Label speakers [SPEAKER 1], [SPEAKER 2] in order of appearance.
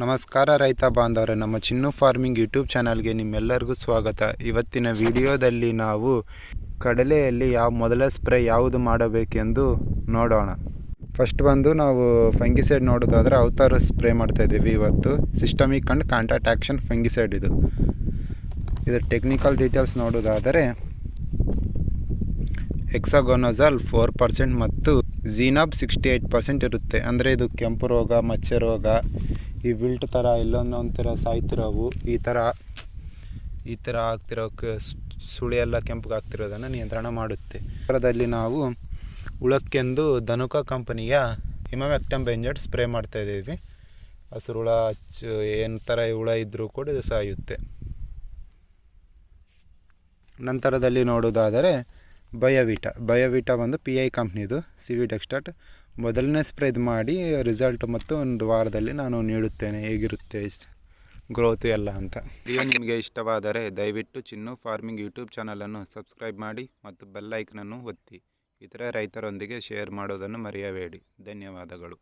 [SPEAKER 1] ನಮಸ್ಕಾರ ರೈತ ಬಾಂಧವರೇ, ನಮ್ಮ ಚಿನ್ನು ಫಾರ್ಮಿಂಗ್ ಯೂಟ್ಯೂಬ್ ಚಾನಲ್ಗೆ ನಿಮ್ಮೆಲ್ಲರಿಗೂ ಸ್ವಾಗತ. ಇವತ್ತಿನ ವಿಡಿಯೋದಲ್ಲಿ ನಾವು ಕಡಲೆಯಲ್ಲಿ ಮೊದಲ ಸ್ಪ್ರೇ ಯಾವುದು ಮಾಡಬೇಕೆಂದು ನೋಡೋಣ. ಫಸ್ಟ್ ಬಂದು ನಾವು ಫಂಗಿಸೈಡ್ ನೋಡೋದಾದರೆ ಅವತಾರ ಸ್ಪ್ರೇ ಮಾಡ್ತಾಯಿದ್ದೀವಿ. ಇವತ್ತು systemic and contact action fungicide ಇದರ ಟೆಕ್ನಿಕಲ್ ಡೀಟೇಲ್ಸ್ ನೋಡೋದಾದರೆ ಹೆಕ್ಸಾಗೊನಜಾಲ್ 4% ಮತ್ತು ಝೀನಾಬ್ 68% ಇರುತ್ತೆ. ಅಂದರೆ ಇದು ಕೆಂಪು ರೋಗ, ಮಚ್ಚೆ ರೋಗ, ಈ ವಿಲ್ಟ್ ಥರ ಎಲ್ಲೊಂದೊಂದು ಥರ ಸಾಯ್ತಿರೋವು, ಈ ಥರ ಆಗ್ತಿರೋಕ್ಕೆ ಸುಳಿ ಎಲ್ಲ ಕೆಂಪಗೆ ಆಗ್ತಿರೋದನ್ನು ನಿಯಂತ್ರಣ ಮಾಡುತ್ತೆ. ಅದರಲ್ಲಿ ನಾವು ಹುಳಕ್ಕೆಂದು ಧನುಕಾ ಕಂಪನಿಯ ಇಮಾಮೆಕ್ಟಮ್ ಬೆಂಜೈಡ್ ಸ್ಪ್ರೇ ಮಾಡ್ತಾಯಿದ್ದೀವಿ. ಹಸಿರು ಹುಳ, ಏನು ಥರ ಹುಳ ಇದ್ದರೂ ಕೂಡ ಇದು ಸಾಯುತ್ತೆ. ನಂತರದಲ್ಲಿ ನೋಡೋದಾದರೆ ಬಯೋವಿಟಾ ಒಂದು PI ಕಂಪ್ನಿದು ಸಿವಿಡ್ ಎಕ್ಸ್ಟ್ರಾಕ್ಟ್. ಮೊದಲನೇ ಸ್ಪ್ರೇ ಮಾಡಿ ರಿಸಲ್ಟ್ ಮತ್ತು ಒಂದು ವಾರದಲ್ಲಿ ನಾನು ನೀಡುತ್ತೇನೆ ಹೇಗಿರುತ್ತೆ ಗ್ರೋತು ಎಲ್ಲ ಅಂತ. ವಿಡಿಯೋ ನಿಮಗೆ ಇಷ್ಟವಾದರೆ ದಯವಿಟ್ಟು ಚಿನ್ನು ಫಾರ್ಮಿಂಗ್ ಯೂಟ್ಯೂಬ್ ಚಾನಲನ್ನು ಸಬ್ಸ್ಕ್ರೈಬ್ ಮಾಡಿ ಮತ್ತು ಬೆಲ್ ಐಕನನ್ನು ಒತ್ತಿ. ಇತರ ರೈತರೊಂದಿಗೆ ಶೇರ್ ಮಾಡೋದನ್ನು ಮರೆಯಬೇಡಿ. ಧನ್ಯವಾದಗಳು.